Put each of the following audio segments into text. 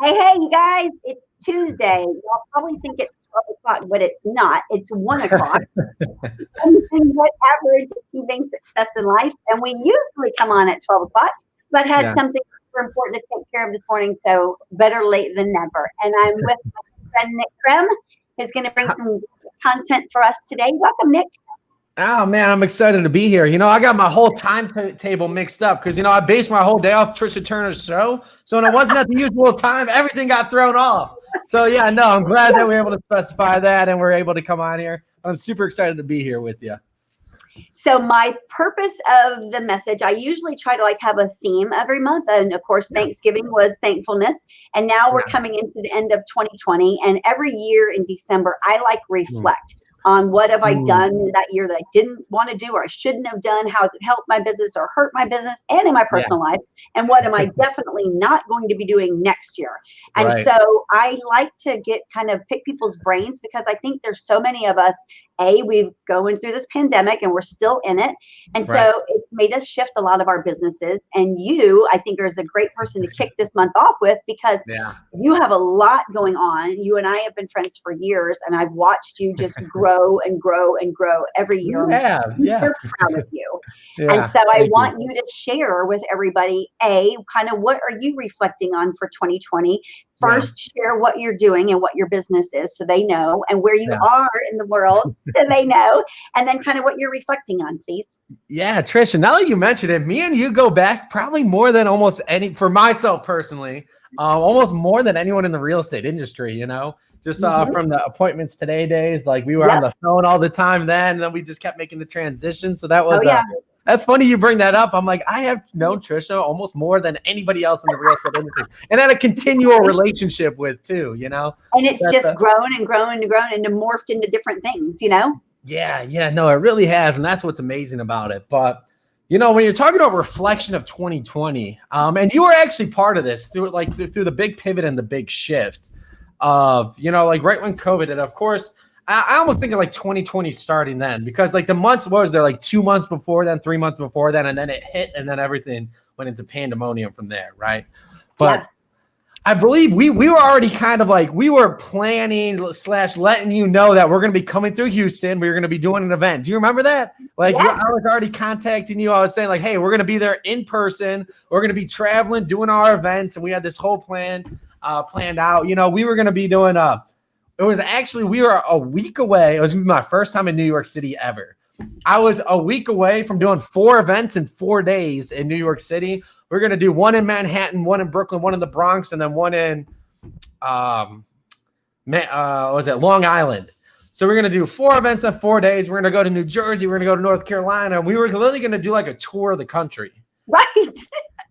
Hey, you guys, it's Tuesday. Y'all probably think it's 12 o'clock, but it's not. It's 1 o'clock. Anything but average achieving success in life. And we usually come on at 12 o'clock, but had Yeah. something super important to take care of this morning. So better late than never. And I'm with my friend Nick Krem, who's going to bring some content for us today. Welcome, Nick. Oh man, I'm excited to be here. I got my whole timetable mixed up because I based my whole day off Tricia Turner's show. So when it wasn't at the usual time, everything got thrown off. So yeah, no, I'm glad that we're able to specify that and we're able to come on here. I'm super excited to be here with you. So my purpose of the message, I usually try to have a theme every month. And of course, Thanksgiving was thankfulness. And now we're coming into the end of 2020. And every year in December, I reflect on what have I done that year that I didn't want to do or I shouldn't have done. How has it helped my business or hurt my business and in my personal life? And what am I definitely not going to be doing next year? And so I like to pick people's brains because I think there's so many of us, we've going through this pandemic and we're still in it. And so it made us shift a lot of our businesses. And you, I think, is a great person to kick this month off with because you have a lot going on. You and I have been friends for years, and I've watched you just grow and grow and grow every year. I'm super proud of you. And so I want you to share with everybody, what are you reflecting on for 2020? First, share what you're doing and what your business is so they know, and where you are in the world so they know, and then what you're reflecting on, please. Yeah, Tricia, now that you mentioned it, me and you go back probably more than almost any, for myself personally, almost more than anyone in the real estate industry, just from the appointments today days, we were on the phone all the time then, and then we just kept making the transition. So that was, that's funny you bring that up. I'm like, I have known Tricia almost more than anybody else in the real estate industry and had a continual relationship with too, And it's just grown and grown and grown and morphed into different things, Yeah, no, it really has. And that's what's amazing about it. But, when you're talking about reflection of 2020, and you were actually part of this through the big pivot and the big shift of, right when COVID, and of course, I almost think of 2020 starting then because the months, what was there, 2 months before then, 3 months before then, and then it hit and then everything went into pandemonium from there, right? But I believe we were already we were planning / letting you know that we're going to be coming through Houston. We were going to be doing an event. Do you remember that? I was already contacting you. I was saying hey, we're going to be there in person. We're going to be traveling, doing our events. And we had this whole plan planned out. We were going to be doing we were a week away. It was my first time in New York City ever. I was a week away from doing 4 events in 4 days in New York City. We're going to do one in Manhattan, one in Brooklyn, one in the Bronx, and then one in, Long Island. So we're going to do 4 events in 4 days. We're going to go to New Jersey. We're going to go to North Carolina. And we were literally going to do a tour of the country. Right.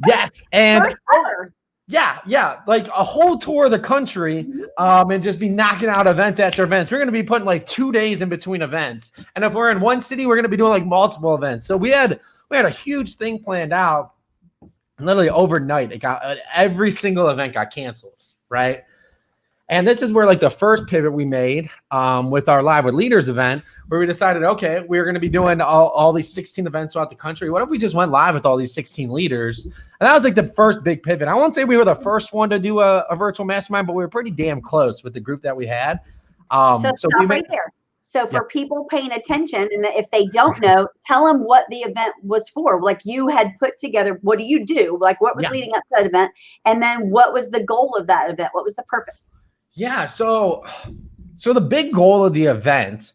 Yes. And first ever. Yeah, a whole tour of the country, and just be knocking out events after events. We're going to be putting 2 days in between events, and if we're in one city, we're going to be doing multiple events. So we had a huge thing planned out. Literally overnight, every single event got canceled, right? And this is where the first pivot we made with our Live with Leaders event, where we decided, okay, we're going to be doing all these 16 events throughout the country. What if we just went live with all these 16 leaders? And that was the first big pivot. I won't say we were the first one to do a virtual mastermind, but we were pretty damn close with the group that we had. So stop right there. So for people paying attention, and if they don't know, tell them what the event was for. You had put together, what do you do? What was leading up to that event? And then what was the goal of that event? What was the purpose? Yeah, so the big goal of the event,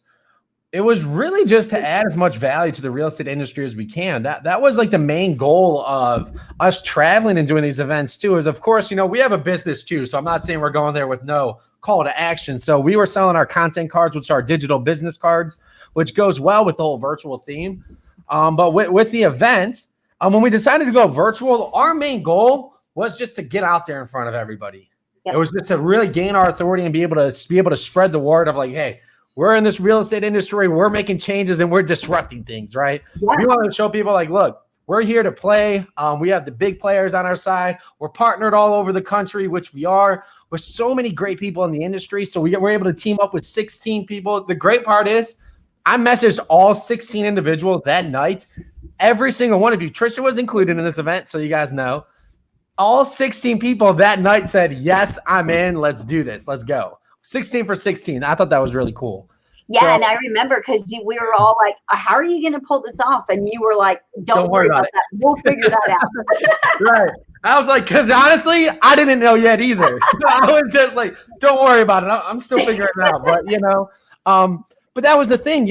it was really just to add as much value to the real estate industry as we can. That was the main goal of us traveling and doing these events too. Is of course, we have a business too. So I'm not saying we're going there with no call to action. So we were selling our content cards, which are our digital business cards, which goes well with the whole virtual theme. But with the event, when we decided to go virtual, our main goal was just to get out there in front of everybody. It was just to really gain our authority and be able to spread the word of hey, we're in this real estate industry, we're making changes and we're disrupting things, right? Yeah. We want to show people look, we're here to play. We have the big players on our side. We're partnered all over the country, which we are, with so many great people in the industry. So we're able to team up with 16 people. The great part is I messaged all 16 individuals that night. Every single one of you, Tricia was included in this event, so you guys know. All 16 people that night said, yes, I'm in. Let's do this. Let's go. 16 for 16. I thought that was really cool. Yeah, and I remember because we were all like, how are you going to pull this off? And you were like, don't worry about that. We'll figure that out. Right. I was like, because honestly, I didn't know yet either. So I was just like, don't worry about it. I'm still figuring it out. But, but that was the thing,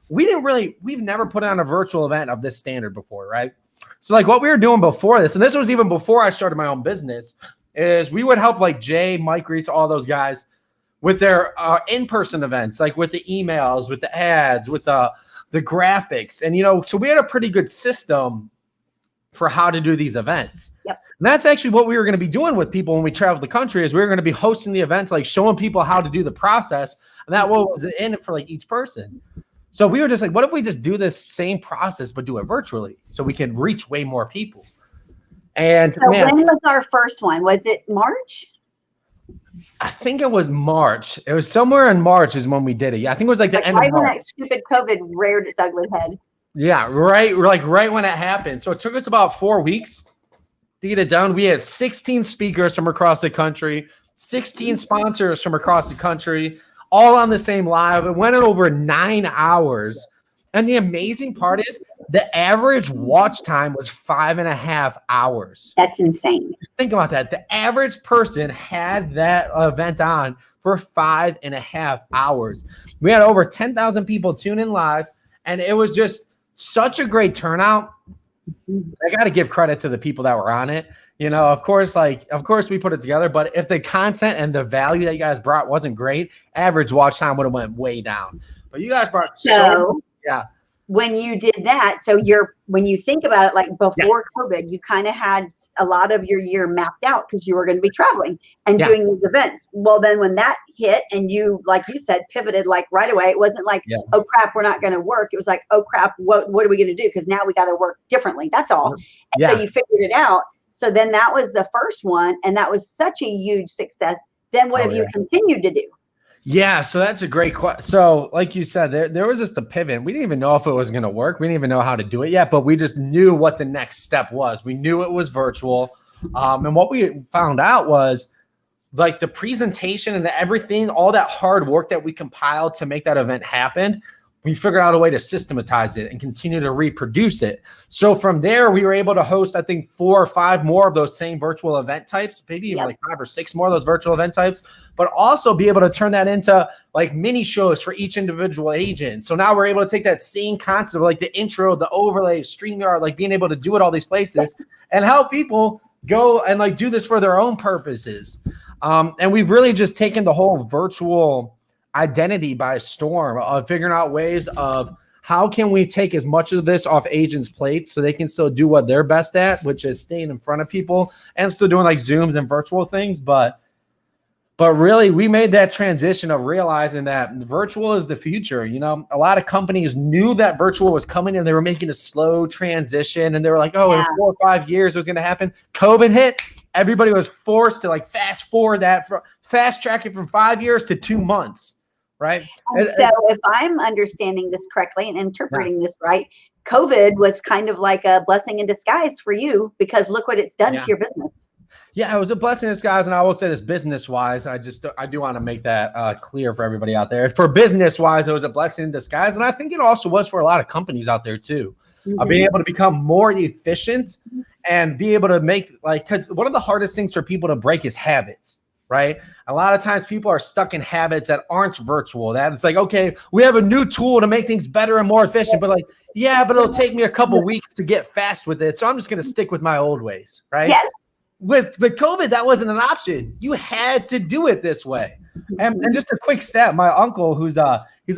we've never put on a virtual event of this standard before, right? So like what we were doing before this, and this was even before I started my own business, is we would help like Jay, Mike Reese, all those guys with their in-person events, like with the emails, with the ads, with the graphics. And, so we had a pretty good system for how to do these events. Yep. And that's actually what we were going to be doing with people when we traveled the country, is we were going to be hosting the events, like showing people how to do the process. And that was in it for like each person. So we were just like, what if we just do this same process, but do it virtually so we can reach way more people? And so when was our first one? Was it March? I think it was March. It was somewhere in March is when we did it. Yeah, I think it was like the end of March. Right when that stupid COVID reared its ugly head. Yeah, right. Right when it happened. So it took us about 4 weeks to get it done. We had 16 speakers from across the country, 16 sponsors from across the country, all on the same live. It went over 9 hours. And the amazing part is the average watch time was 5.5 hours. That's insane. Just think about that. The average person had that event on for 5.5 hours. We had over 10,000 people tune in live, and it was just such a great turnout. I got to give credit to the people that were on it. Of course we put it together, but if the content and the value that you guys brought wasn't great, average watch time would have went way down. But you guys brought yeah. When you did that, when you think about it, like before COVID, you kind of had a lot of your year mapped out because you were going to be traveling and doing these events. Well, then when that hit and you, like you said, pivoted like right away, it wasn't like, oh crap, we're not going to work. It was like, oh crap, what are we going to do? Because now we got to work differently. That's all. And so you figured it out. So then that was the first one, and that was such a huge success. Then what have you continued to do? Yeah, so that's a great question. So like you said, there was just a pivot. We didn't even know if it was going to work. We didn't even know how to do it yet, but we just knew what the next step was. We knew it was virtual. And what we found out was like the presentation and everything, all that hard work that we compiled to make that event happen, we figured out a way to systematize it and continue to reproduce it. So from there, we were able to host, I think, 4 or 5 more of those same virtual event types, maybe even like 5 or 6 more of those virtual event types, but also be able to turn that into like mini shows for each individual agent. So now we're able to take that same concept of like the intro, the overlay, StreamYard, like being able to do it all these places and help people go and like do this for their own purposes. And we've really just taken the whole virtual identity by storm of figuring out ways of how can we take as much of this off agents' plates so they can still do what they're best at, which is staying in front of people and still doing like Zooms and virtual things. But really we made that transition of realizing that virtual is the future. A lot of companies knew that virtual was coming and they were making a slow transition and they were like, oh, in 4 or 5 years it was going to happen. COVID hit. Everybody was forced to like fast track it from 5 years to 2 months. Right. And so if I'm understanding this correctly and interpreting this right, COVID was kind of like a blessing in disguise for you because look what it's done to your business. Yeah, it was a blessing in disguise. And I will say this business wise, I do want to make that clear for everybody out there. For business wise, it was a blessing in disguise. And I think it also was for a lot of companies out there too. Being able to become more efficient and be able to make because one of the hardest things for people to break is habits. Right. A lot of times people are stuck in habits that aren't virtual. That it's like, okay, we have a new tool to make things better and more efficient. But like, yeah, but it'll take me a couple weeks to get fast with it. So I'm just going to stick with my old ways. Right. Yes. With COVID, that wasn't an option. You had to do it this way. And just a quick stat, my uncle, he's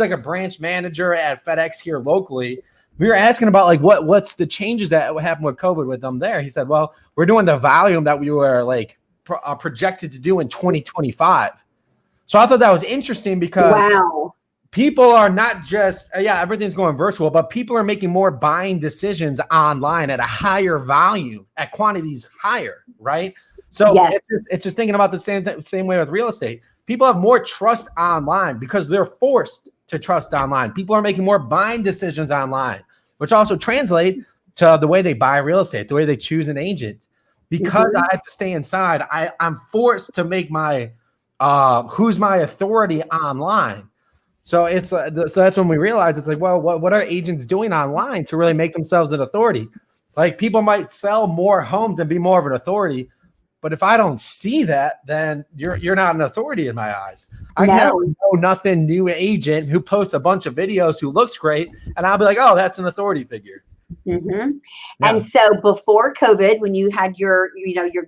like a branch manager at FedEx here locally. We were asking about like what's the changes that happened with COVID with them there. He said, well, we're doing the volume that we were like projected to do in 2025. So I thought that was interesting because people are not just, everything's going virtual, but people are making more buying decisions online at a higher volume, at quantities higher, right? So it's just thinking about the same way with real estate. People have more trust online because they're forced to trust online. People are making more buying decisions online, which also translate to the way they buy real estate, the way they choose an agent. because I had to stay inside, I'm forced to make my who's my authority online. So it's so that's when we realize it's like, well, what are agents doing online to really make themselves an authority? Like, people might sell more homes and be more of an authority, but if I don't see that, then you're not an authority in my eyes. I can have a know nothing new agent who posts a bunch of videos who looks great, and I'll be like, oh, that's an authority figure. Yeah. And so before COVID, when you had your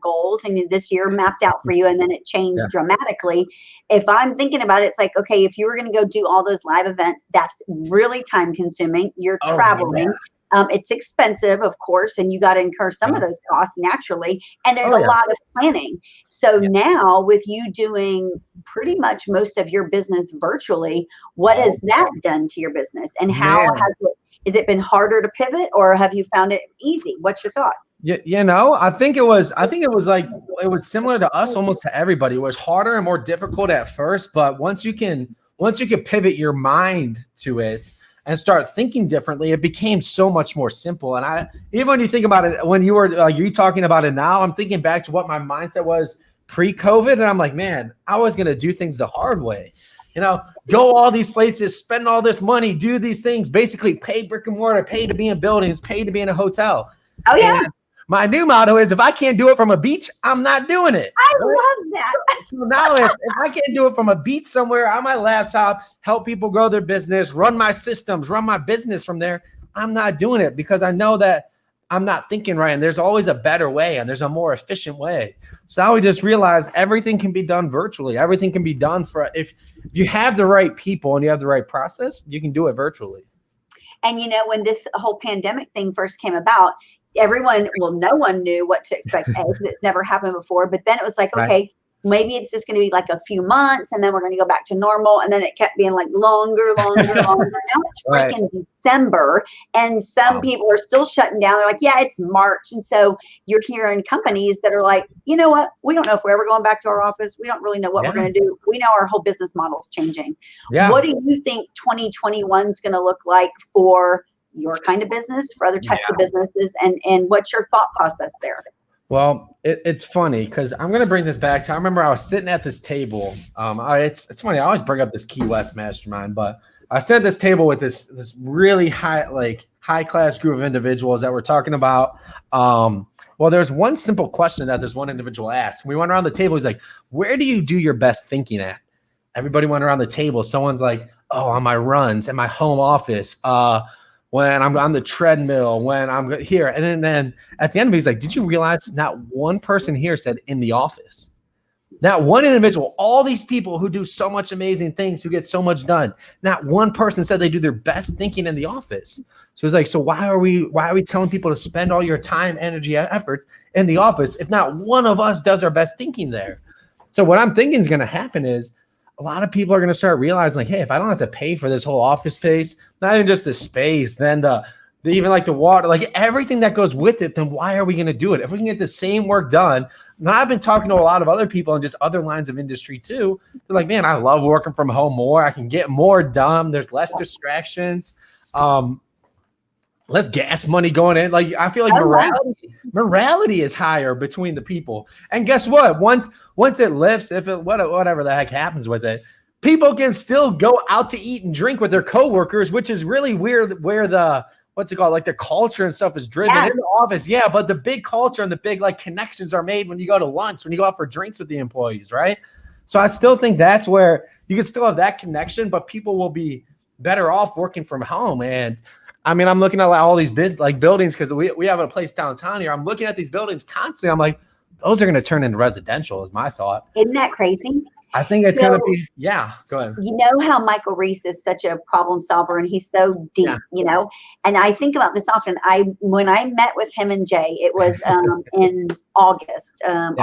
goals and this year mapped out for you, and then it changed dramatically. If I'm thinking about it, it's like, okay, if you were going to go do all those live events, that's really time consuming. You're traveling. It's expensive, of course, and you got to incur some of those costs naturally. And there's a lot of planning. So now with you doing pretty much most of your business virtually, what has that done to your business? And how has it been harder to pivot, or have you found it easy? What's your thoughts? I think it was similar to us, almost to everybody. It was harder and more difficult at first, but once you can pivot your mind to it and start thinking differently, it became so much more simple. And even when you think about it, when you talking about it now, I'm thinking back to what my mindset was pre-COVID, and I'm like, man, I was going to do things the hard way. Go all these places, spend all this money, do these things, basically pay brick and mortar, pay to be in buildings, pay to be in a hotel. Oh, yeah. And my new motto is, if I can't do it from a beach, I'm not doing it. I love that. So now if I can't do it from a beach somewhere on my laptop, help people grow their business, run my systems, run my business from there, I'm not doing it, because I know that I'm not thinking right. And there's always a better way, and there's a more efficient way. So now we just realized everything can be done virtually. Everything can be done if you have the right people and you have the right process, you can do it virtually. And when this whole pandemic thing first came about, no one knew what to expect, because it's never happened before. But then it was like, okay, maybe it's just going to be like a few months, and then we're going to go back to normal. And then it kept being like longer. Now it's freaking December, and some people are still shutting down. They're like, yeah, it's March. And so you're hearing companies that are like, you know what? We don't know if we're ever going back to our office. We don't really know what we're going to do. We know our whole business model is changing. What do you think 2021 is going to look like for your kind of business, for other types of businesses, and what's your thought process there? Well, it's funny, because I'm going to bring this back to, I remember I was sitting at this table. It's funny. I always bring up this Key West mastermind, but I sat at this table with this really high class group of individuals that were talking about, well, there's one simple question that this one individual asked. We went around the table. He's like, where do you do your best thinking at? Everybody went around the table. Someone's like, oh, on my runs, at my home office, when I'm on the treadmill, when I'm here. And then at the end of it, he's like, did you realize not one person here said in the office? Not one individual, all these people who do so much amazing things, who get so much done, not one person said they do their best thinking in the office. So it's like, so why are we telling people to spend all your time, energy, efforts in the office if not one of us does our best thinking there? So what I'm thinking is going to happen is, a lot of people are going to start realizing, like, hey, if I don't have to pay for this whole office space, not even just the space, then even like the water, like everything that goes with it, then why are we going to do it? If we can get the same work done. Now, I've been talking to a lot of other people in just other lines of industry too. They're like, man, I love working from home more. I can get more done. There's less distractions. Less gas money going in. Like, I feel like morality is higher between the people. And guess what? Once it lifts, whatever the heck happens with it, people can still go out to eat and drink with their coworkers, which is really weird, where the like the culture and stuff is driven in the office. Yeah, but the big culture and the big connections are made when you go to lunch, when you go out for drinks with the employees, right? So I still think that's where you can still have that connection, but people will be better off working from home. And I mean, I'm looking at all these buildings, because we have a place downtown here. I'm looking at these buildings constantly. I'm like, those are going to turn into residential, is my thought. Isn't that crazy? I think it's going to be, go ahead. You know how Michael Reese is such a problem solver, and he's so deep, and I think about this often. When I met with him and Jay, it was in August or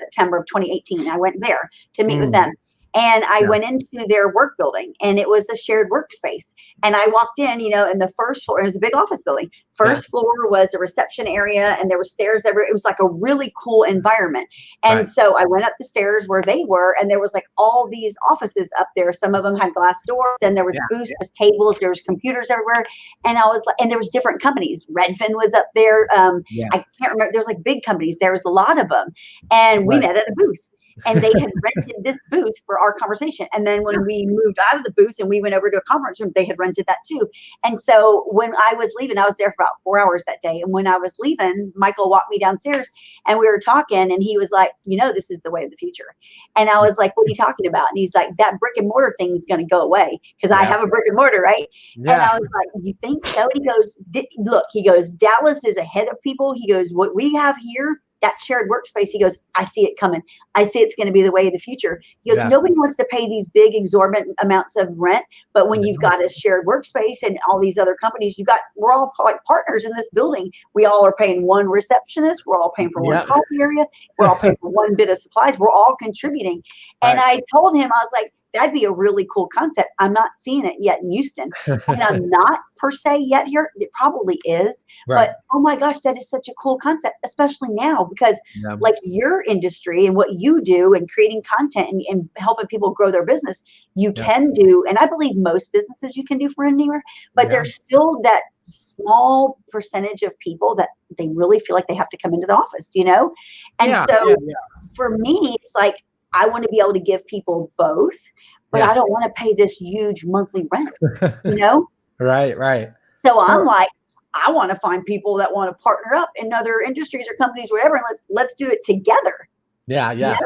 September of 2018. I went there to meet with them. And I went into their work building, and it was a shared workspace. And I walked in, and the first floor, it was a big office building. First floor was a reception area, and there were stairs everywhere. It was like a really cool environment. And so I went up the stairs where they were, and there was like all these offices up there. Some of them had glass doors, and there was booths, there was tables, there was computers everywhere. And I was like, and there was different companies. Redfin was up there. I can't remember. There was like big companies. There was a lot of them. And we met at a booth. And they had rented this booth for our conversation. And then when we moved out of the booth and we went over to a conference room, they had rented that too. And so when I was leaving, I was there for about 4 hours that day. And when I was leaving, Michael walked me downstairs and we were talking, and he was like, this is the way of the future. And I was like, what are you talking about? And he's like, that brick and mortar thing is going to go away, because I have a brick and mortar, right? And I was like, you think so? And he goes, look, Dallas is ahead of people. He goes, what we have here, that shared workspace, he goes, I see it coming. I see it's going to be the way of the future. He goes, nobody wants to pay these big exorbitant amounts of rent. But when you've got a shared workspace and all these other companies, we're all like partners in this building. We all are paying one receptionist. We're all paying for one coffee area. We're all paying for one bit of supplies. We're all contributing. And I told him, I was like, that'd be a really cool concept. I'm not seeing it yet in Houston. And I'm not per se yet here. It probably is. But oh my gosh, that is such a cool concept, especially now, because like your industry and what you do and creating content and helping people grow their business, you can do, and I believe most businesses you can do from anywhere, but there's still that small percentage of people that they really feel like they have to come into the office, And for me, it's like, I want to be able to give people both, but I don't want to pay this huge monthly rent, Right. So I'm like, I want to find people that want to partner up in other industries or companies, whatever, and let's do it together. Yeah.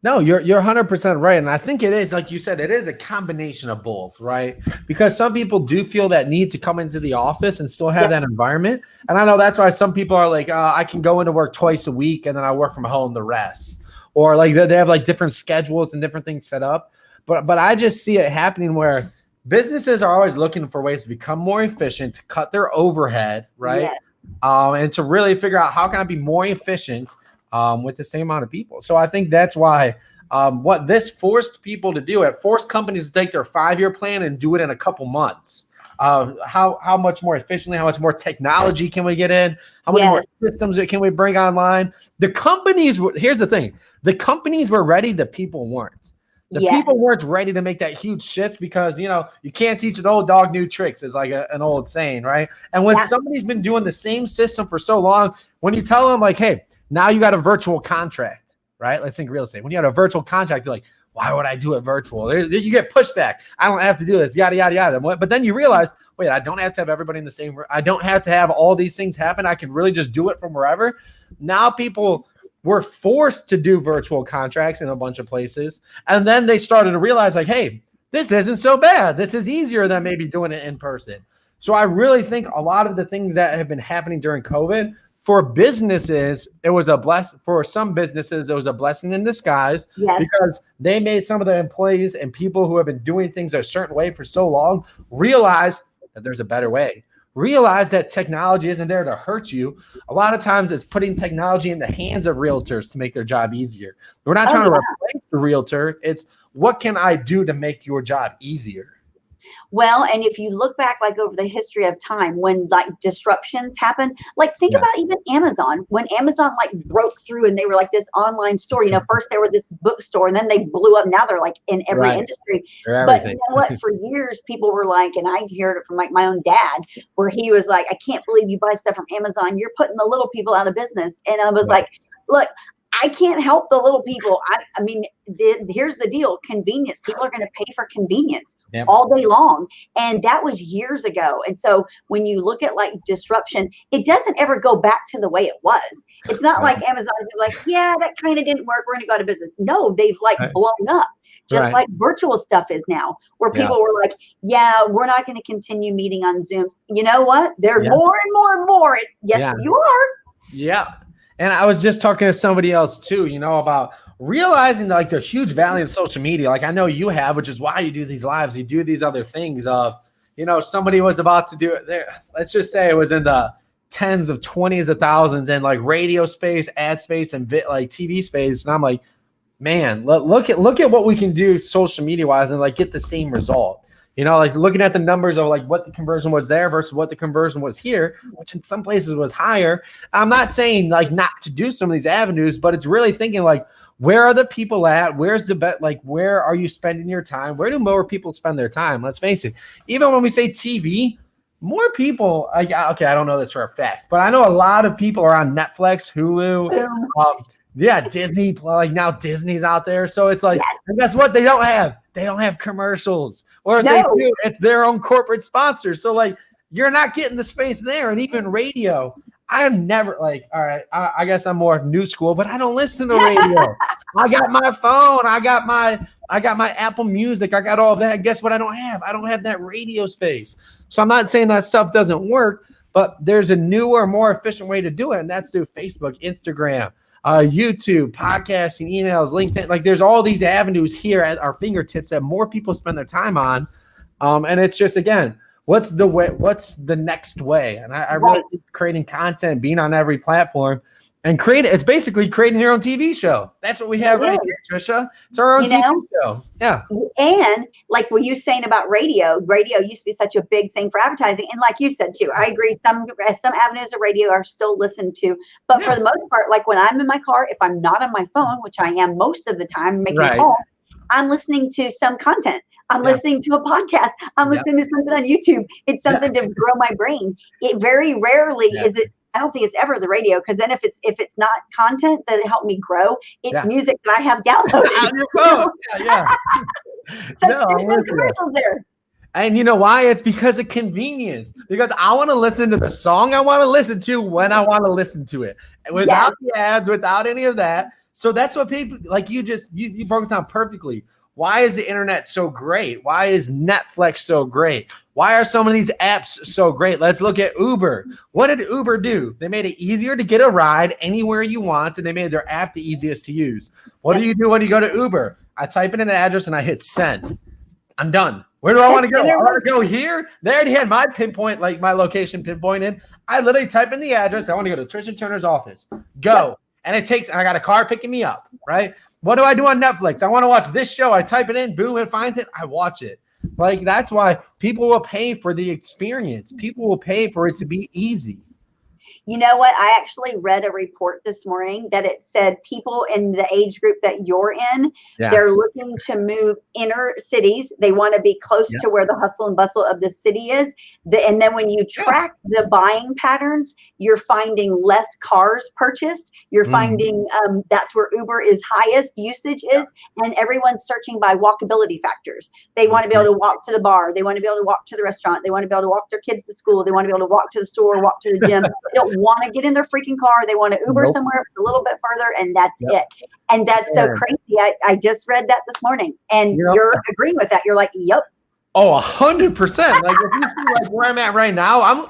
No, you're 100% right. And I think it is, like you said, it is a combination of both, right? Because some people do feel that need to come into the office and still have that environment. And I know that's why some people are like, I can go into work twice a week and then I work from home the rest. Or like they have like different schedules and different things set up. But I just see it happening where businesses are always looking for ways to become more efficient, to cut their overhead, right? Yes. And to really figure out how can I be more efficient with the same amount of people. So I think that's why what this forced people to do, it forced companies to take their 5-year plan and do it in a couple months. How much more efficiently, how much more technology can we get in? How many more systems can we bring online? The companies, here's the thing. The companies were ready, the people weren't. The people weren't ready to make that huge shift because, you can't teach an old dog new tricks is like an old saying, right? And when somebody's been doing the same system for so long, when you tell them like, hey, now you got a virtual contract, right? Let's think real estate. When you had a virtual contract, you're like, why would I do it virtual? You get pushback. I don't have to do this, yada, yada, yada. But then you realize, wait, I don't have to have everybody in the same room. I don't have to have all these things happen. I can really just do it from wherever. Now people were forced to do virtual contracts in a bunch of places. And then they started to realize like, hey, this isn't so bad. This is easier than maybe doing it in person. So I really think a lot of the things that have been happening during COVID for businesses, it was for some businesses, it was a blessing in disguise because they made some of the employees and people who have been doing things a certain way for so long realize that there's a better way. Realize that technology isn't there to hurt you. A lot of times it's putting technology in the hands of realtors to make their job easier. We're not trying to replace the realtor. It's what can I do to make your job easier? Well, and if you look back like over the history of time when like disruptions happen, like think about even Amazon, when Amazon like broke through and they were like this online store, first they were this bookstore and then they blew up. Now they're like in every industry. But you know what? For years, people were like, and I heard it from like my own dad, where he was like, I can't believe you buy stuff from Amazon. You're putting the little people out of business. And I was like, look, I can't help the little people. I mean, here's the deal. Convenience. People are going to pay for convenience all day long. And that was years ago. And so when you look at like disruption, it doesn't ever go back to the way it was. It's not like Amazon is like, that kind of didn't work. We're going to go out of business. No, they've like blown up. Just like virtual stuff is now, where people were like, we're not going to continue meeting on Zoom. You know what? They're more and more and more. Yes, you are. Yeah. And I was just talking to somebody else too, about realizing like the huge value of social media. Like I know you have, which is why you do these lives. You do these other things of, somebody was about to do it there. Let's just say it was in the tens of 20s of thousands in like radio space, ad space, and like TV space. And I'm like, man, look at what we can do social media wise and like get the same result. You know, like looking at the numbers of like what the conversion was there versus what the conversion was here, which in some places was higher. I'm not saying like not to do some of these avenues, but it's really thinking like, where are the people at? Where's the bet? Like, where are you spending your time? Where do more people spend their time? Let's face it. Even when we say TV, more people, okay, I don't know this for a fact, but I know a lot of people are on Netflix, Hulu, Disney, like now Disney's out there. So it's like, and guess what? They don't have commercials, or if they do, it's their own corporate sponsors. So like, you're not getting the space there. And even radio, I'm never like, all right, I guess I'm more of new school, but I don't listen to radio. I got my phone. I got my Apple Music. I got all of that. Guess what? I don't have that radio space. So I'm not saying that stuff doesn't work, but there's a newer, more efficient way to do it. And that's through Facebook, Instagram, YouTube, podcasting, emails, LinkedIn. Like there's all these avenues here at our fingertips that more people spend their time on. And it's just, again, what's the next way? And I really think creating content, being on every platform, and it's basically creating your own TV show. That's what we have right here, Tricia. It's our own TV show. Yeah. And like what you're saying about radio used to be such a big thing for advertising. And like you said too, I agree. Some avenues of radio are still listened to, but for the most part, like when I'm in my car, if I'm not on my phone, which I am most of the time making a call, I'm listening to some content. I'm listening to a podcast. I'm listening to something on YouTube. It's something to grow my brain. It very rarely is it. I don't think it's ever the radio, because then if it's not content that helped me grow, it's music that I have downloaded. On your phone. So there's some commercials there. And you know why? It's because of convenience. Because I want to listen to the song I want to listen to when I want to listen to it, without the ads, without any of that. So that's what people like. You broke it down perfectly. Why is the internet so great? Why is Netflix so great? Why are some of these apps so great? Let's look at Uber. What did Uber do? They made it easier to get a ride anywhere you want, and they made their app the easiest to use. What do you do when you go to Uber? I type in an address and I hit send. I'm done. Where do I want to go? I want to go here. They already had my pinpoint, like my location pinpointed. I literally type in the address. I want to go to Tricia Turner's office. Go. And and I got a car picking me up, right? What do I do on Netflix? I want to watch this show. I type it in, boom, it finds it. I watch it. Like, that's why people will pay for the experience. People will pay for it to be easy. You know what? I actually read a report this morning that it said people in the age group that you're in, they're looking to move inner cities. They want to be close to where the hustle and bustle of the city is. And then when you track the buying patterns, you're finding less cars purchased. You're finding that's where Uber is highest usage is. And everyone's searching by walkability factors. They want to be able to walk to the bar. They want to be able to walk to the restaurant. They want to be able to walk their kids to school. They want to be able to walk to the store, walk to the gym. They don't want to get in their freaking car. They want to Uber somewhere a little bit further, and that's it. And that's so crazy. I just read that this morning, and you're agreeing with that. You're like, yep. Oh, 100%. Like if you see like where I'm at right now,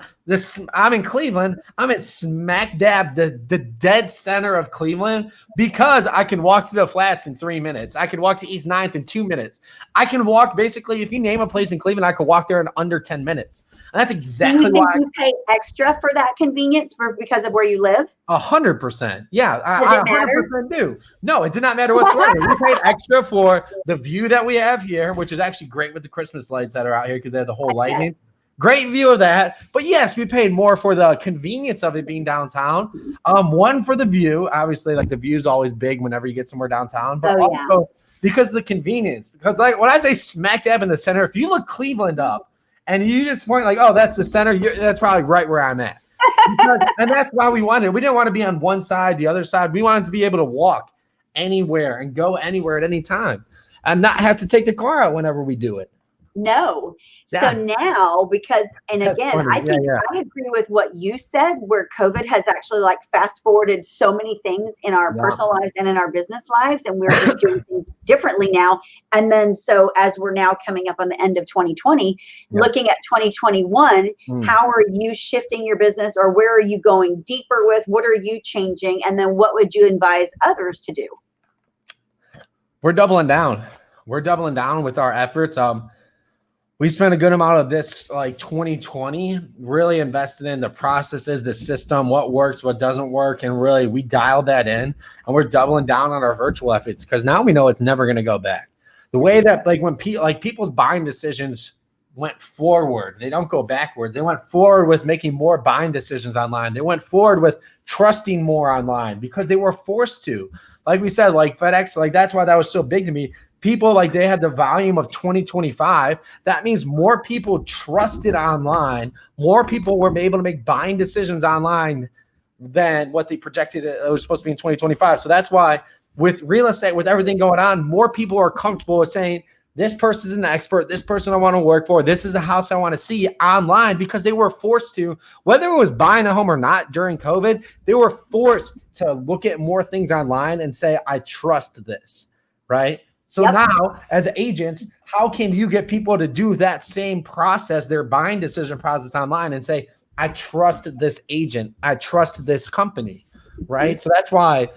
I'm in Cleveland. I'm at smack dab the dead center of Cleveland, because I can walk to the Flats in 3 minutes. I can walk to East 9th in 2 minutes. I can walk, basically, if you name a place in Cleveland, I can walk there in under 10 minutes. And that's exactly why you pay extra for that convenience because of where you live. 100%. Yeah, I 100% do. No, it did not matter whatsoever. We paid extra for the view that we have here, which is actually great with the Christmas lights that are out here, because they have the whole lighting. Great view of that. But yes, we paid more for the convenience of it being downtown. One, for the view. Obviously, like the view is always big whenever you get somewhere downtown. But also because of the convenience. Because like when I say smack dab in the center, if you look Cleveland up and you just point like, oh, that's the center, that's probably right where I'm at. And that's why we wanted it. We didn't want to be on one side, the other side. We wanted to be able to walk anywhere and go anywhere at any time and not have to take the car out whenever we do it. No. So now, because, and again, I think I agree with what you said, where COVID has actually like fast forwarded so many things in our personal lives and in our business lives. And we're just doing things differently now. And then, so as we're now coming up on the end of 2020, looking at 2021, how are you shifting your business, or where are you going deeper with? What are you changing? And then what would you advise others to do? We're doubling down. We're doubling down with our efforts. We spent a good amount of this like 2020 really invested in the processes, the system, what works, what doesn't work. And really we dialed that in, and we're doubling down on our virtual efforts because now we know it's never going to go back. The way that like when people's buying decisions went forward, they don't go backwards. They went forward with making more buying decisions online. They went forward with trusting more online because they were forced to. Like we said, like FedEx, like that's why that was so big to me. People like they had the volume of 2025. That means more people trusted online. More people were able to make buying decisions online than what they projected it was supposed to be in 2025. So that's why with real estate, with everything going on, more people are comfortable with saying, this person's an expert. This person I want to work for. This is the house I want to see online because they were forced to, whether it was buying a home or not during COVID, they were forced to look at more things online and say, I trust this, right? So now as agents, how can you get people to do that same process, their buying decision process online and say, I trust this agent. I trust this company, right? So that's why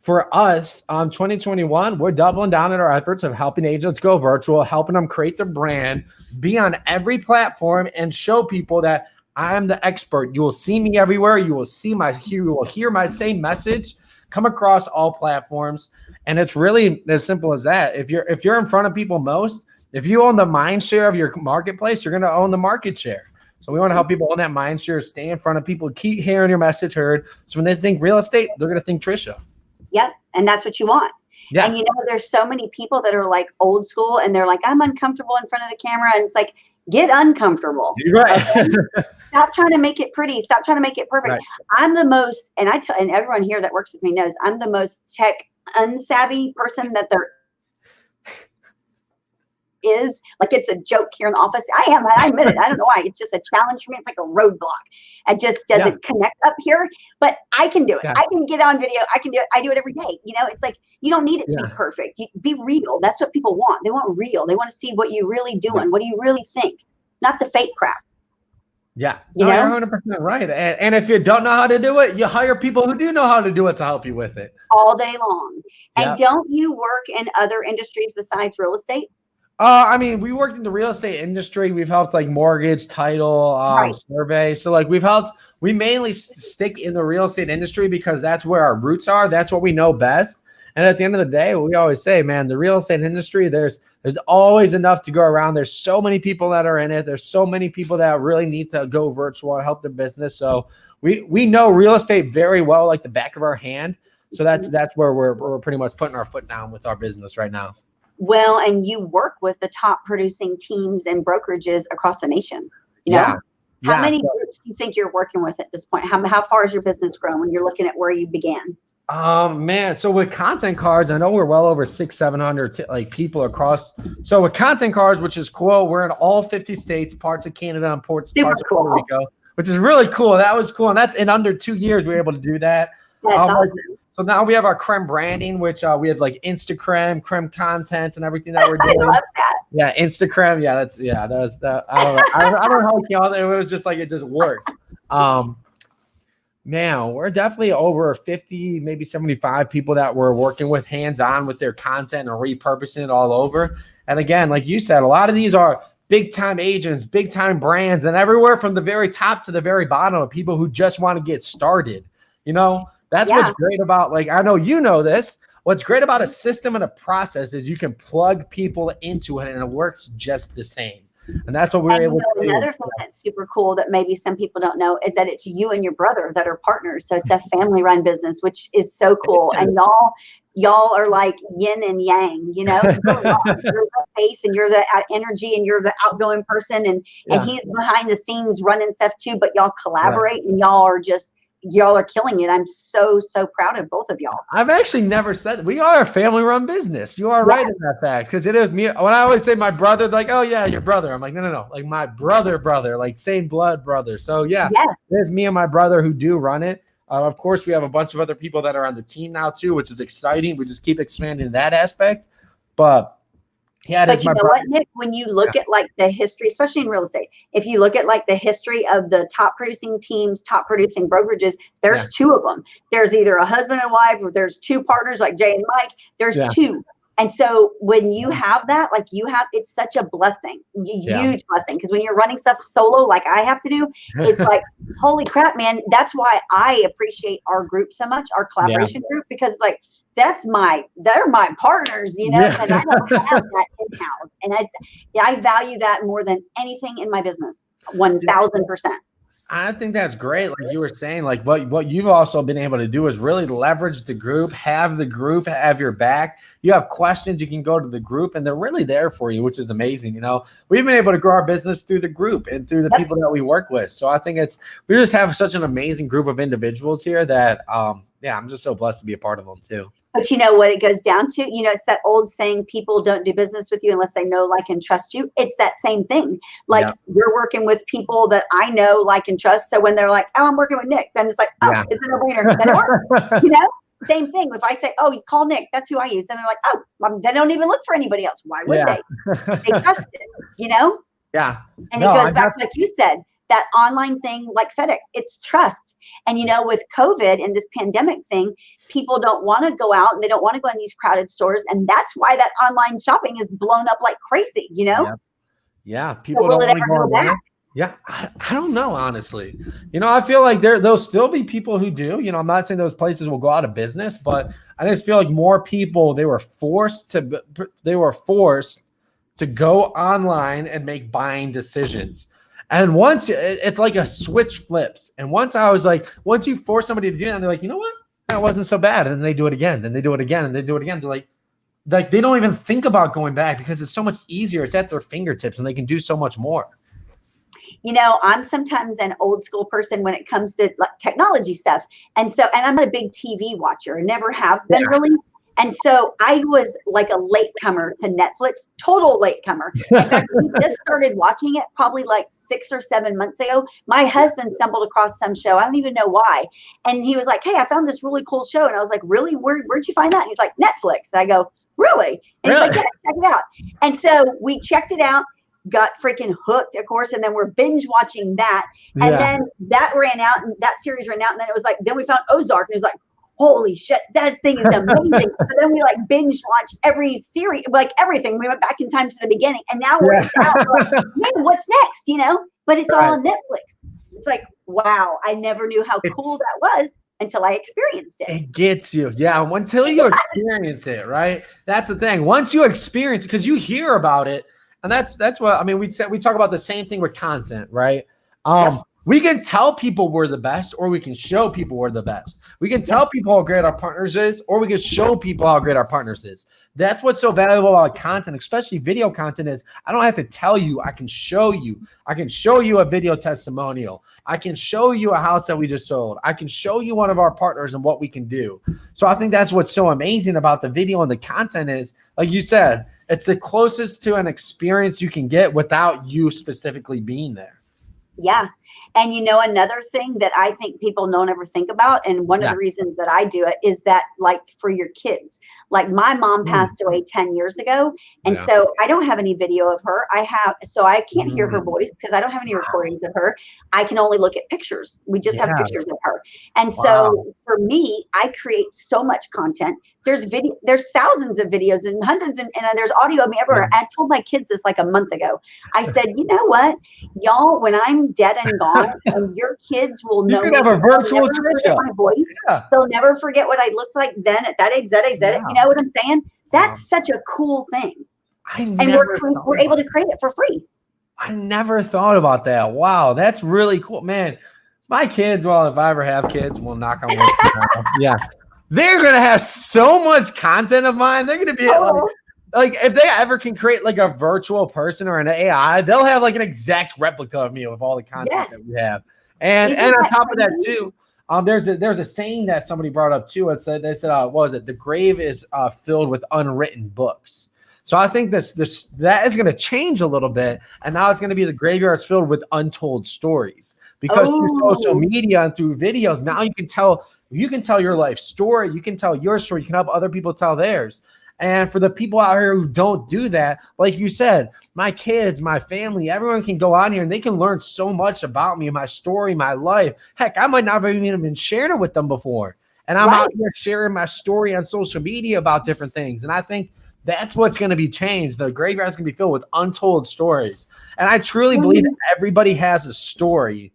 for us, 2021, we're doubling down on our efforts of helping agents go virtual, helping them create their brand, be on every platform, and show people that I am the expert. You will see me everywhere. You will hear my same message come across all platforms. And it's really as simple as that. If you're in front of people most, if you own the mind share of your marketplace, you're going to own the market share. So we want to help people own that mind share, stay in front of people, keep hearing your message heard. So when they think real estate, they're going to think Tricia. Yep. And that's what you want. Yeah. And there's so many people that are like old school and they're like, I'm uncomfortable in front of the camera. And it's like, get uncomfortable. You're right. Okay? Stop trying to make it pretty. Stop trying to make it perfect. Right. I'm the most, and and everyone here that works with me knows I'm the most tech unsavvy person that there is. Like, it's a joke here in the office. I admit it. I don't know why. It's just a challenge for me. It's like a roadblock. It just doesn't connect up here, but I can do it. I can get on video. I can do it. I do it every day. It's like, you don't need it to be perfect. You be real. That's what people want. They want real. They want to see what you're really doing. What do you really think? Not the fake crap. Yeah, you're 100% right. And if you don't know how to do it, you hire people who do know how to do it to help you with it. All day long. And don't you work in other industries besides real estate? I mean, we worked in the real estate industry. We've helped like mortgage, title, survey. So like we mainly stick in the real estate industry because that's where our roots are. That's what we know best. And at the end of the day, we always say, man, the real estate industry, there's always enough to go around. There's so many people that are in it. There's so many people that really need to go virtual and help their business. So we know real estate very well, like the back of our hand. So that's where we're pretty much putting our foot down with our business right now. Well, and you work with the top producing teams and brokerages across the nation. How many groups do you think you're working with at this point? How far has your business grown when you're looking at where you began? Man, so with content cards, I know we're well over 600-700 like people across. So with content cards, which is cool, we're in all 50 states, parts of Canada, and parts of Puerto Rico, which is really cool. That was cool, and that's in under 2 years we were able to do that. That's awesome. So now we have our creme branding, which we have like Instagram, creme content, and everything that we're doing. I love that. Yeah, Instagram. Yeah, that's that. I don't know. I don't know how we call it. It was just like it just worked. Man, we're definitely over 50, maybe 75 people that we're working with hands-on with their content and repurposing it all over. And again, like you said, a lot of these are big-time agents, big-time brands, and everywhere from the very top to the very bottom of people who just want to get started. That's what's great about, like, I know you know this. What's great about a system and a process is you can plug people into it and it works just the same. And that's what we're able to do. Another thing that's super cool that maybe some people don't know is that it's you and your brother that are partners. So it's a family run business, which is so cool. And y'all are like yin and yang, you're the face and you're the energy and you're the outgoing person. And he's behind the scenes running stuff too, but y'all collaborate and y'all are killing it. I'm so proud of both of y'all. I've actually never said we are a family-run business. You are right in that fact, because it is me. When I always say my brother, like, oh yeah, your brother. I'm like, no, like my brother, like same blood brother. So there's me and my brother who do run it. Of course, we have a bunch of other people that are on the team now too, which is exciting. We just keep expanding that aspect, but. Yeah, but you know what, Nick, when you look at like the history, especially in real estate, if you look at like the history of the top producing teams, top producing brokerages, there's two of them. There's either a husband and wife, or there's two partners like Jay and Mike. There's two. And so when you have that, like you have, it's such a blessing, huge blessing. Because when you're running stuff solo, like I have to do, it's like, holy crap, man. That's why I appreciate our group so much, our collaboration group, because like, they're my partners, you know, and I don't have that in-house. And I value that more than anything in my business, 1000%. I think that's great. Like you were saying, like what you've also been able to do is really leverage the group, have your back. You have questions, you can go to the group and they're really there for you, which is amazing. You know, we've been able to grow our business through the group and through the people that we work with. So I think we just have such an amazing group of individuals here that, I'm just so blessed to be a part of them too. But you know what it goes down to? You know, it's that old saying, people don't do business with you unless they know, like, and trust you. It's that same thing. Like you're working with people that I know, like, and trust. So when they're like, oh, I'm working with Nick, then it's like, oh, it's a no-brainer. Then it works. You know, same thing. If I say, oh, you call Nick, that's who I use. And they're like, oh, well, they don't even look for anybody else. Why would they? They trust it, you know? Yeah. And it goes back to, like you said, that online thing like FedEx, it's trust. And, you know, with COVID and this pandemic thing, people don't want to go out and they don't want to go in these crowded stores. And that's why that online shopping is blown up like crazy, you know? Yeah. People don't want to go back. Yeah. I don't know, honestly. You know, I feel like there'll still be people who do. You know, I'm not saying those places will go out of business, but I just feel like more people, they were forced to go online and make buying decisions. And once it's like a switch flips. And once you force somebody to do that, they're like, you know what? That wasn't so bad. And then they do it again. Then they do it again. And they do it again. They're like they don't even think about going back because it's so much easier. It's at their fingertips and they can do so much more. You know, I'm sometimes an old school person when it comes to like technology stuff. And I'm a big TV watcher. I never have been really. And so I was like a latecomer to Netflix, total latecomer. In fact, we just started watching it probably like 6 or 7 months ago. My husband stumbled across some show. I don't even know why. And he was like, hey, I found this really cool show. And I was like, really? Where'd you find that? And he's like, Netflix. And I go, really? And he's like, yeah, check it out. And so we checked it out, got freaking hooked, of course. And then we're binge watching that. And then that ran out and that series ran out. And then it was like, then we found Ozark and it was like, holy shit, that thing is amazing. So then we like binge watch every series, like everything. We went back in time to the beginning and now we're out. We're like, man, what's next? You know, but it's all on Netflix. It's like, wow, I never knew how cool that was until I experienced it. It gets you. Yeah. Until you experience it, right? That's the thing. Once you experience it, because you hear about it, and that's what, I mean, we talk about the same thing with content, right? We can tell people we're the best, or we can show people we're the best. We can tell people how great our partners is, or we can show people how great our partners is. That's what's so valuable about content, especially video content, is I don't have to tell you. I can show you. I can show you a video testimonial. I can show you a house that we just sold. I can show you one of our partners and what we can do. So I think that's what's so amazing about the video and the content is, like you said, it's the closest to an experience you can get without you specifically being there. Yeah. And you know, another thing that I think people don't ever think about, and one of the reasons that I do it is that, like, for your kids, like my mom passed away 10 years ago. And so I don't have any video of her. So I can't hear her voice because I don't have any recordings of her. I can only look at pictures. We just have pictures of her. And so for me, I create so much content. There's thousands of videos and hundreds and there's audio of me everywhere. I told my kids this like a month ago. I said, you know what, y'all, when I'm dead and gone, and your kids will know, you could have a virtual Tricia. My voice. They'll never forget what I looked like then at that exact. You know what I'm saying? That's such a cool thing. And we're able to create it for free. I never thought about that. Wow, that's really cool, man. My kids, well, if I ever have kids, we'll knock on wood. They're going to have so much content of mine. They're going to be like, if they ever can create like a virtual person or an AI, they'll have like an exact replica of me with all the content that we have. And on top of that too, there's a saying that somebody brought up too. They said, what was it? The grave is filled with unwritten books. So I think that is going to change a little bit. And now it's going to be the graveyard's filled with untold stories. Because through social media and through videos, now you can tell your life story. You can tell your story. You can help other people tell theirs. And for the people out here who don't do that, like you said, my kids, my family, everyone can go on here and they can learn so much about me, my story, my life. Heck, I might not have even been sharing it with them before. And I'm out here sharing my story on social media about different things. And I think That's what's going to be changed. The graveyard's going to be filled with untold stories. And I truly believe that everybody has a story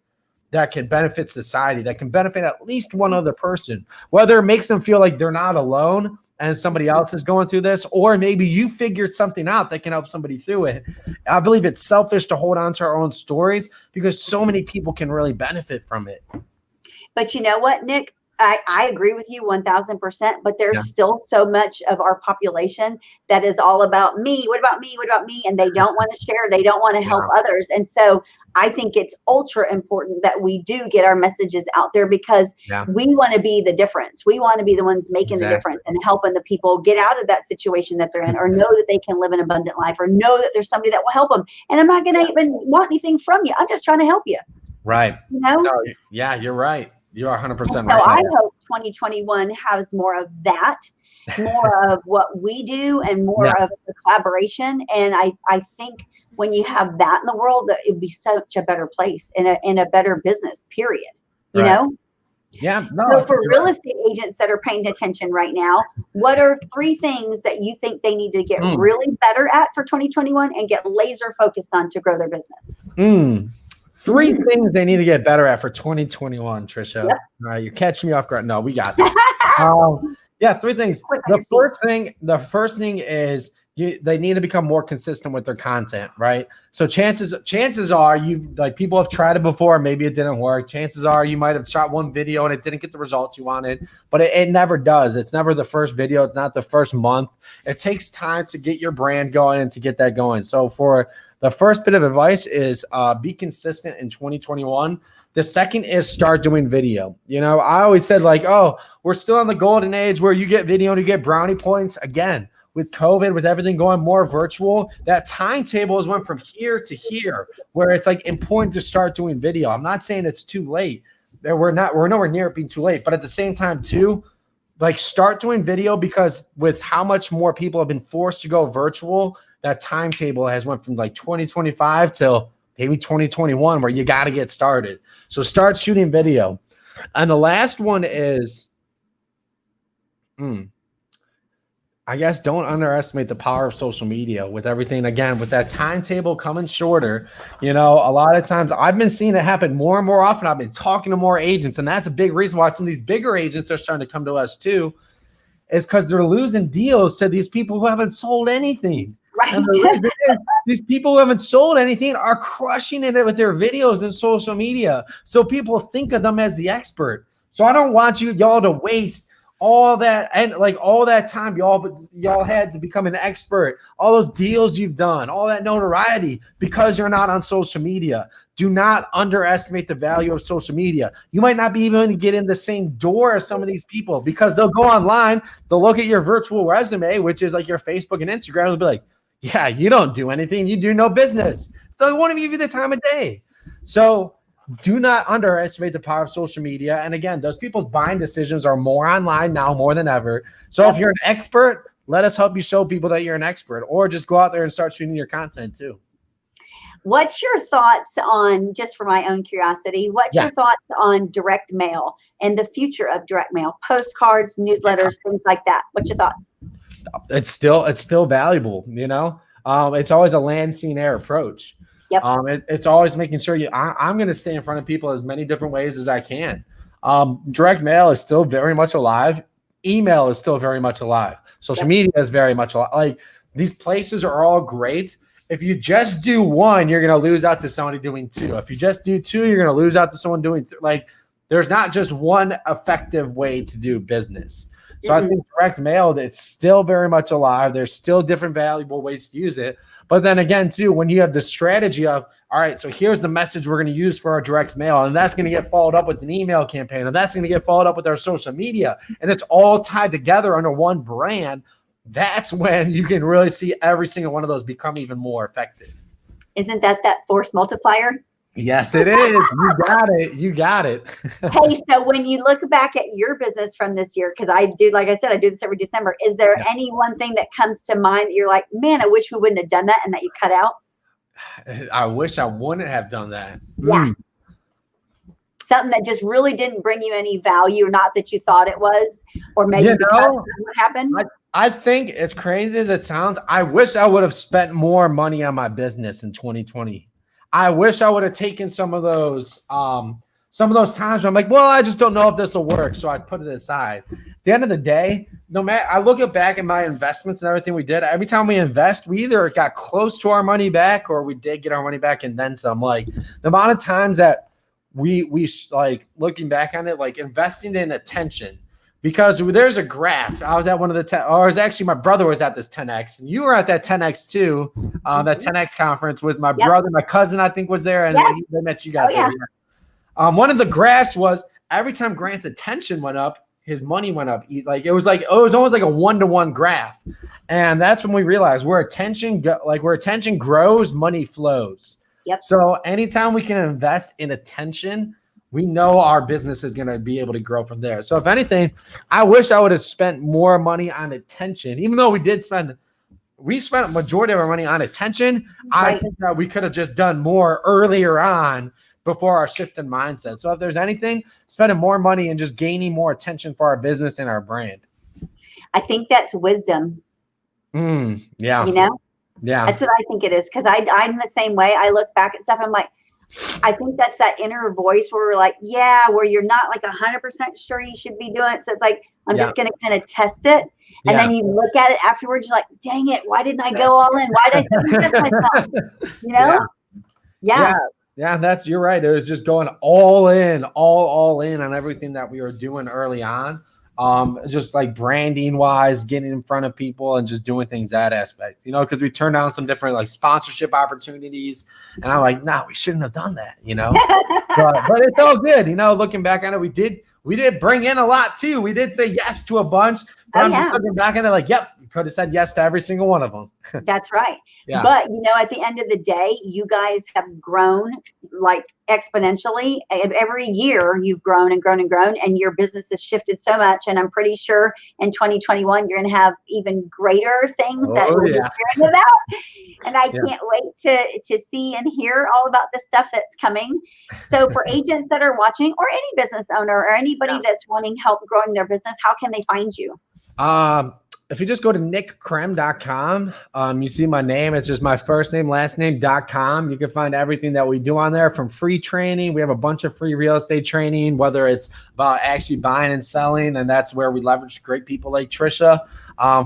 that can benefit society, that can benefit at least one other person, whether it makes them feel like they're not alone and somebody else is going through this, or maybe you figured something out that can help somebody through it. I believe it's selfish to hold on to our own stories because so many people can really benefit from it. But you know what, Nick? I agree with you 1000%, but there's still so much of our population that is all about me. What about me? What about me? And they don't want to share. They don't want to help others. And so I think it's ultra important that we do get our messages out there because we want to be the difference. We want to be the ones making the difference and helping the people get out of that situation that they're in, or know that they can live an abundant life, or know that there's somebody that will help them. And I'm not going to even want anything from you. I'm just trying to help you. Right. You know? No, yeah, you're right. You are 100% right. So I hope 2021 has more of that, more of what we do, and more of the collaboration. And I think when you have that in the world, that it'd be such a better place in a better business, period. You know? Yeah. No, so for real estate agents that are paying attention right now, what are 3 things that you think they need to get really better at for 2021 and get laser focused on to grow their business? 3 things they need to get better at for 2021, Tricia. All right, you're catching me off guard. No, we got this. 3 things. The first thing is they need to become more consistent with their content, right? So chances are people have tried it before, maybe it didn't work. Chances are you might have shot one video and it didn't get the results you wanted, but it never does. It's never the first video. It's not the first month. It takes time to get your brand going and to get that going. So for the first bit of advice is be consistent in 2021. The second is start doing video. You know, I always said we're still in the golden age where you get video and you get brownie points. Again, with COVID, with everything going more virtual, that timetable has went from here to here where it's important to start doing video. I'm not saying it's too late. We're nowhere near it being too late, but at the same time too, start doing video because with how much more people have been forced to go virtual, that timetable has went from 2025 till maybe 2021 where you got to get started. So start shooting video. And the last one is, I guess don't underestimate the power of social media with everything. Again, with that timetable coming shorter, a lot of times I've been seeing it happen more and more often. I've been talking to more agents, and that's a big reason why some of these bigger agents are starting to come to us too, is because they're losing deals to these people who haven't sold anything. Right. And the reason is, these people who haven't sold anything are crushing it with their videos and social media. So people think of them as the expert. So I don't want y'all to waste all that and all that time y'all had to become an expert, all those deals you've done, all that notoriety because you're not on social media. Do not underestimate the value of social media. You might not be even to get in the same door as some of these people because they'll go online, they'll look at your virtual resume, which is your Facebook and Instagram, and they'll be like, yeah, you don't do anything. You do no business. So they won't even give you the time of day. So do not underestimate the power of social media. And again, those people's buying decisions are more online now more than ever. So if you're an expert, let us help you show people that you're an expert, or just go out there and start shooting your content too. What's your thoughts on, just for my own curiosity, what's your thoughts on direct mail and the future of direct mail, postcards, newsletters, things like that? What's your thoughts? It's still valuable. It's always a land, scene, air approach. Yep. It's always making sure I'm going to stay in front of people as many different ways as I can. Direct mail is still very much alive. Email is still very much alive. Social media is very much alive. These places are all great. If you just do one, you're going to lose out to somebody doing 2. If you just do 2, you're going to lose out to someone doing there's not just one effective way to do business. So I think direct mail, it's still very much alive. There's still different valuable ways to use it. But then again, too, when you have the strategy of, all right, so here's the message we're going to use for our direct mail, and that's going to get followed up with an email campaign, and that's going to get followed up with our social media, and it's all tied together under one brand, that's when you can really see every single one of those become even more effective. Isn't that force multiplier? Yes, it is. You got it. You got it. Hey, so when you look back at your business from this year, because I do, like I said, I do this every December, is there any one thing that comes to mind that you're like, man, I wish we wouldn't have done that and that you cut out? I wish I wouldn't have done that. Yeah. Something that just really didn't bring you any value, or not that you thought it was, or maybe because of what happened? I think, as crazy as it sounds, I wish I would have spent more money on my business in 2020. I wish I would have taken some of those times where I'm like, well, I just don't know if this will work, so I'd put it aside. At the end of the day, no matter, I look back at my investments and everything we did. Every time we invest, we either got close to our money back or we did get our money back and then some. Like the amount of times that we like looking back on it, like investing in attention. Because there's a graph. I was at one of the or it was actually my brother was at this 10X, and you were at that 10X too. That 10X conference with my brother, my cousin, I think was there, and they met you guys there. One of the graphs was every time Grant's attention went up, his money went up. It was almost like a 1-to-1 graph, and that's when we realized where attention grows, money flows. Yep. So anytime we can invest in attention, we know our business is going to be able to grow from there. So if anything, I wish I would have spent more money on attention, even though we spent a majority of our money on attention. Right. I think that we could have just done more earlier on before our shift in mindset. So if there's anything, spending more money and just gaining more attention for our business and our brand. I think that's wisdom. Yeah. You know? Yeah. That's what I think it is. Because I'm the same way. I look back at stuff, I'm like, I think that's that inner voice where we're like, where you're not like 100% sure you should be doing it. So it's like, I'm just going to kind of test it. And then you look at it afterwards, you're like, dang it, why didn't I go all in? Why did I second guess myself? You know? Yeah, you're right. It was just going all in on everything that we were doing early on. Just like branding wise, getting in front of people and just doing things that aspect, because we turned down some different like sponsorship opportunities, and I'm like, we shouldn't have done that, but it's all good. Looking back on it, we did bring in a lot too. We did say yes to a bunch, but I'm just looking back on it like, yep, we could have said yes to every single one of them. That's right. Yeah. But at the end of the day, you guys have grown like exponentially. Every year you've grown and grown and grown, and your business has shifted so much. And I'm pretty sure in 2021, you're going to have even greater things that we'll be hearing about. And I can't wait to see and hear all about the stuff that's coming. So for agents that are watching, or any business owner or anybody that's wanting help growing their business, how can they find you? If you just go to nickkrem.com, you see my name. It's just my first name, last name.com. You can find everything that we do on there, from free training. We have a bunch of free real estate training, whether it's about actually buying and selling. And that's where we leverage great people like Tricia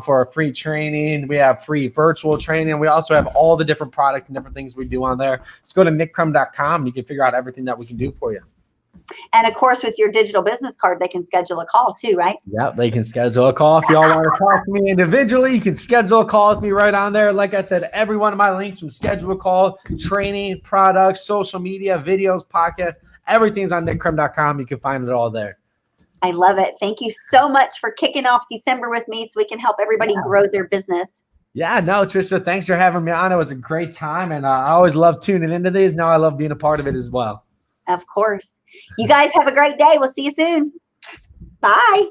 for a free training. We have free virtual training. We also have all the different products and different things we do on there. Just go to nickkrem.com. You can figure out everything that we can do for you. And of course, with your digital business card, they can schedule a call too, right? Yeah, they can schedule a call. If y'all want to talk to me individually, you can schedule a call with me right on there. Like I said, every one of my links from schedule a call, training, products, social media, videos, podcasts, everything's on nickkrem.com. You can find it all there. I love it. Thank you so much for kicking off December with me so we can help everybody grow their business. Yeah, no, Tricia, thanks for having me on. It was a great time, and I always love tuning into these. Now I love being a part of it as well. Of course. You guys have a great day. We'll see you soon. Bye.